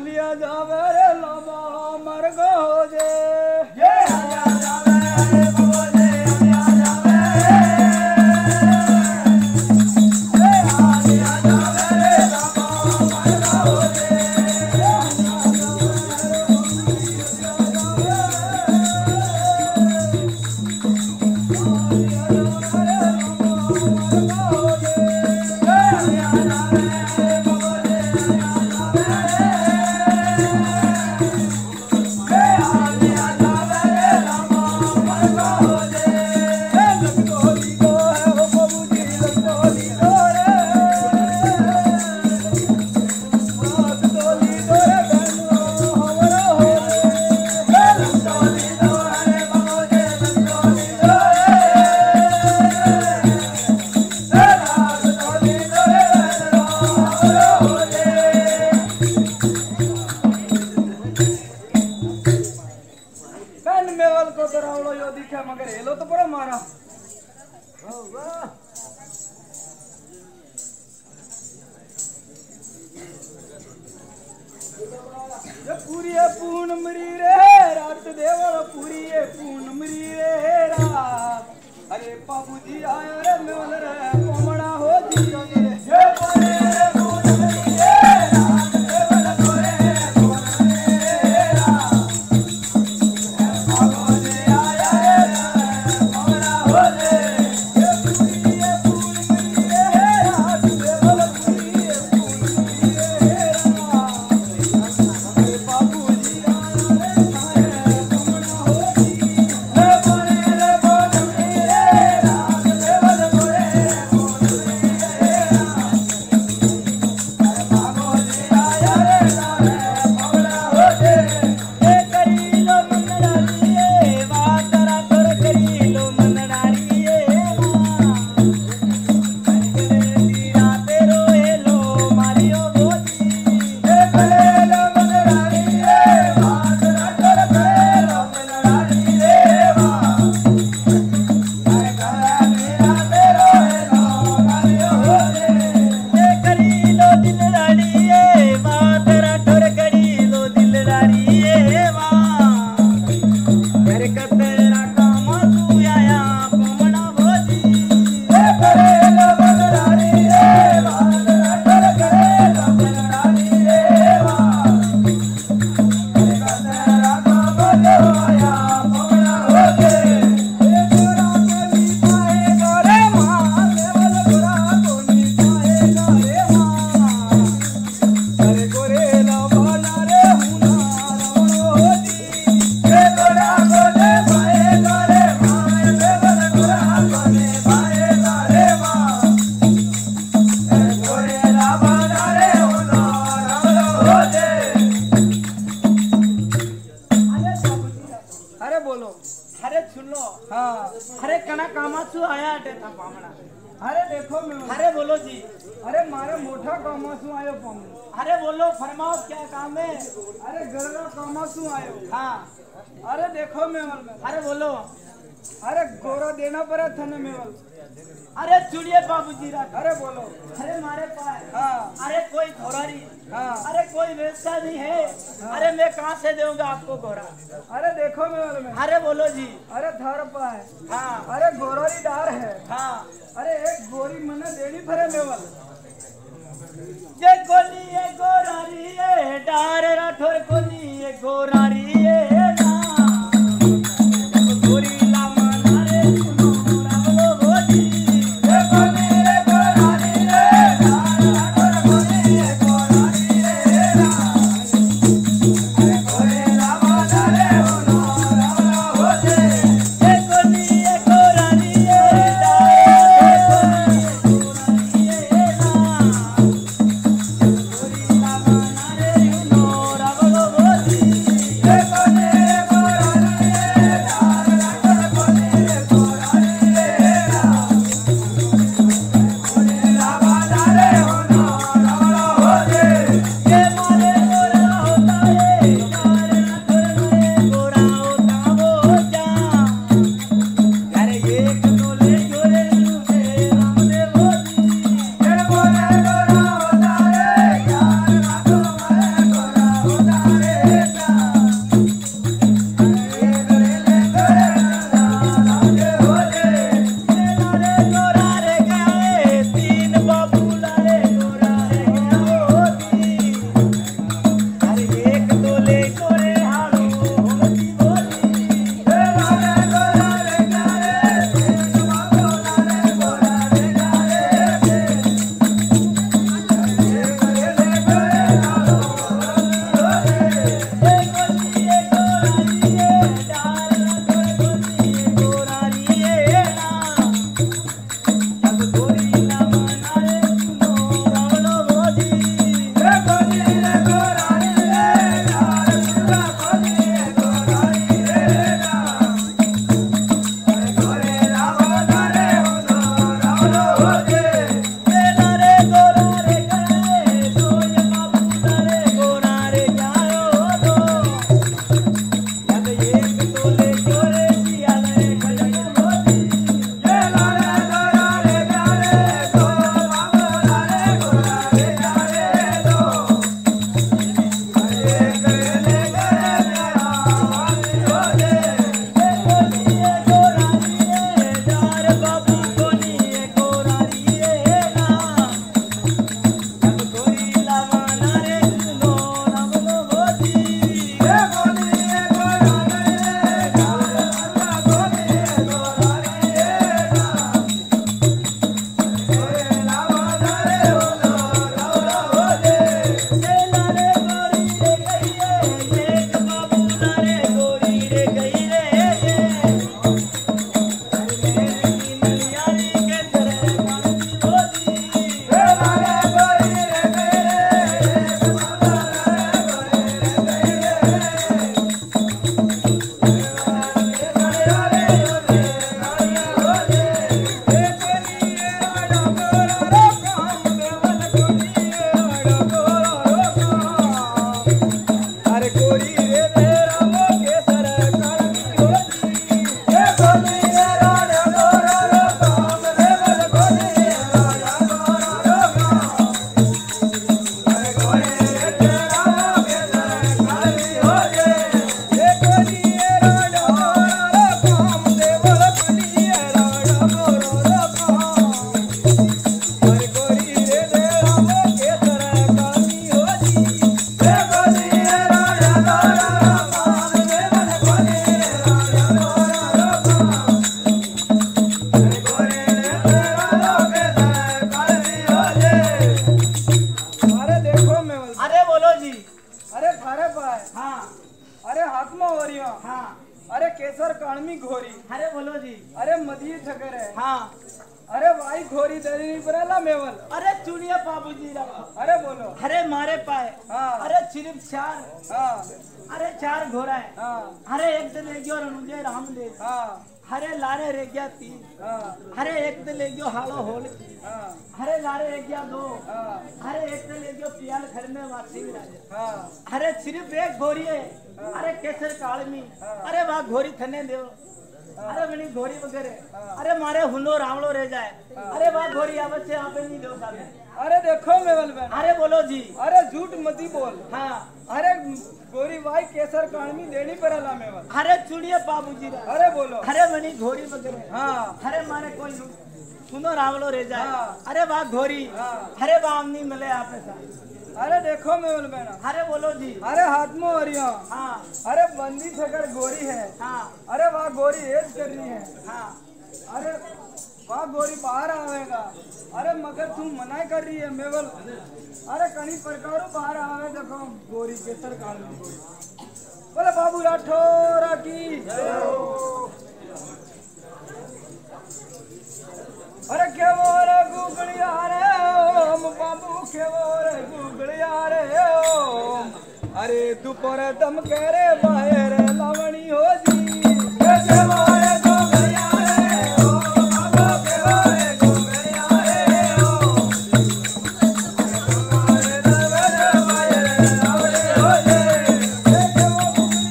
लिया जावे रे लामा मर गो जे ये लिया जावे रे बाबा जे लिया जावे लिया जावे रे लामा मर गो जे मगर हेलो तो बड़ा मारा पूरी है पूनमरी रे रात देवर पूरी है पूनमरी रे रात अरे बाबू जी आया रे मेवल रे कोमड़ा हो जी रे ये पूरी है पूनमरी रे रात देवर पूरी है पूनमरी रे रात बाबू जी आया रे कोमड़ा हो जी ये पूरी है पूनमरी रे रात देवर पूरी है पूनमरी रे रात बाबू जी आया रे कोमड़ा हो जी ये पूरी है पूनमरी रे रात देवर पूरी है पूनमरी रे रात बाबू जी आया रे कोमड़ा हो जी ये करी लो मनडारी ये बात रा कर करी लो मनडारी ये तेरो हेलो मारियो गोदी ये करे लो मनडारी ये बात रा कर करे लो मनडारी रे वा तेरो हेलो मारियो गोदी ये करी लो दिलदारी ये बात रा कर करी लो दिलदारी ये वा कर तेरा काम तू आया कोमड़ा भोजी ये करे लो मनडारी ये बात रा कर करे लो मनडारी रे वा तेरा काम तू आया कोमड़ा भोजी ये गोरा कोनी पाए गोरे मां देवल गोरा कोनी पाए गोरे मां अरे गोरे लो बाला रे हुना रवण होजी ये गोरा कोने पाए गोरे मां देवल गोरा कोने पाए गोरे मां अरे गोरे ला बाला रे हुना रवण होजी अरे बोलो अरे सुन लो हाँ अरे कणा कामासू आया अटे था पामणा अरे देखो मैं अरे बोलो जी अरे मारे मोटा कामासू आयो पम अरे बोलो फरमाओ क्या काम है अरे गरगा कामासू आयो हाँ अरे देखो मेवल में अरे बोलो अरे गोरा देना पड़ा था ना मेवल अरे चुड़िए बाबूजी रख अरे बोलो अरे मारे पास हाँ अरे कोई घोरारी हाँ अरे कोई वैसा नहीं है अरे मैं कहाँ से दूंगा आपको घोड़ा अरे देखो मेवल में अरे बोलो जी अरे थर पाए हाँ अरे गोरारी डार है हाँ अरे एक गोरी मने देनी पड़े मेवल ये गोली ये गोरारी ये डार राठौर गोली ये गोरारी ये ना गोरी लामा नारे सुनो रावलो गोली ये गोरी रे गोरारी रे डार राठौर गोरी ये गोरारी रे ना अरे गोरी लामा नारे हुनो रावलो होजे ये गोली ये गोरारी ये डार राठौर गोली ये ना गोरी लामा नारे सुनो रावलो गोली बोलो जी। अरे थारे पाए हाँ अरे हाथ में हो रही हो हाँ। अरे केसर काणमी घोरी अरे बोलो जी। अरे मधी ठकर है हाँ। अरे भाई घोरी दरी नहीं पड़ेला मेवल अरे चुनिया बाबूजी रखो। अरे बोलो अरे मारे पाए। हाँ अरे सिर्फ 4। हाँ अरे 4 घोड़ा है। हाँ अरे एक दिन ले गयो रणुजे राम ले। हाँ अरे लारे रे गया 3। हाँ अरे एक दिन ले गयो हालो होल। हाँ अरे लारे रे गया 2। हाँ अरे एक दिन ले गयो पियाल घर में वासी राजे। हाँ अरे सिर्फ एक घोड़ी है। अरे केसर कालमी। अरे वाह घोड़ी थने दो। अरे मनी घोड़ी वगैरह। अरे मारे हुनो रावलो रह जाए। अरे वाह घोड़ी आवत से आप नहीं दो सामने। अरे देखो मेवल बहन अरे बोलो जी। अरे झूठ मती बोल हाँ। अरे गोरी भाई केसर काणमी देनी पड़ेला मेवल अरे चुनिया बाबूजी रा। अरे बोलो अरे मनी घोड़ी वगैरह। हाँ अरे मारे कोई सुनो रावलो रह जाए। हाँ। अरे वाह घोड़ी। हाँ। अरे वाह नहीं मिले आपने साथ। अरे देखो मेवल बहन अरे बोलो जी। अरे हाथ में हो रही हो हाँ अरे बंदी ठकर गोरी है हाँ अरे वाह गोरी एज कर रही है हाँ। अरे वाह गोरी बाहर आवेगा अरे मगर तू मना कर रही है मेवल अरे कहीं प्रकारो बाहर आवे देखो गोरी केसर काणमी बोले बाबू राठौर की अरे केवो रे गुगलिया रे ओम बाबू केवो रे गुगलिया रे ओम अरे दोपहर दम कह रे बाहर लावणी हो जी केवो रे गुगलिया रे ओम बाबू केवो रे गुगलिया रे ओम अरे दरबार बाहर लावणी हो जी केवो गुगलिया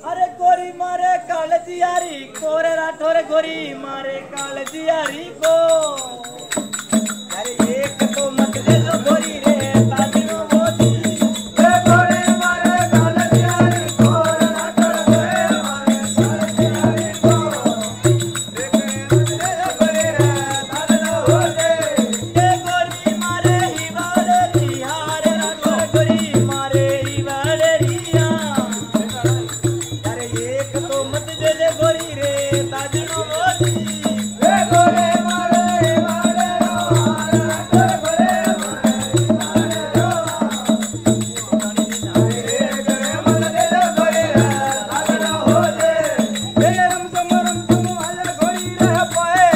अरे गोरी मारे कालजियारी कोरे राठौर गोरी मारे कालजियारी को। अरे एक तो मत दे दो गोरी रे ताजिनो मोदी। रे गोरे मारे कालजियारी कोरे राठौर गोरे मारे कालजियारी को रे गोरे रे ताजनो हो जे ये गोरी मारे हिवाले रिहारे राठौर गोरी मारे हिवाले रिया। अरे एक तो मत दे दे गोरी रे ताजिनो मोदी। रे गोरे मारे वाले मारे राठौर गोरे मारे रे गोरे मन दे दो गोरे रे ताजनो हो जे रे रम तुम वाले गोरी रे पाए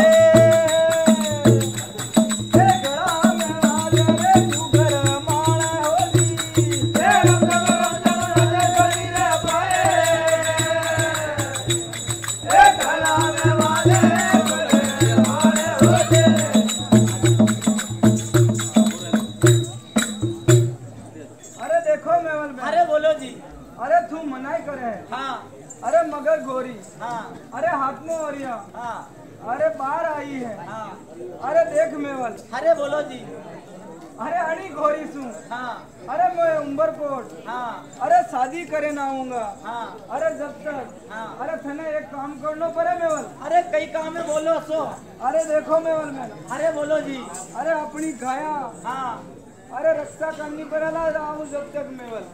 रे गड़ा में वाले रे तू घर माला होली रे रम वाले गोरी रे पाए रे गड़ा में वाले गोरे माले होली अरे देखो मेवल में अरे बोलो जी। अरे तू मनाई करे हाँ अरे मगर गोरी हाँ अरे हाथ में हो रही है हाँ अरे बाहर आई है हाँ। अरे देख मेवल अरे बोलो जी। अरे अड़ी गोरी सू हाँ अरे मैं उम्बरकोट हाँ अरे शादी करे ना आऊंगा हाँ। अरे जब तक हाँ। अरे थने एक काम करना पड़े मेवल अरे कई काम है बोलो सो। अरे देखो मेवल में अरे बोलो जी। अरे अपनी गाया हाँ अरे रक्षा करनी पड़ेला राहु जब तक मेवल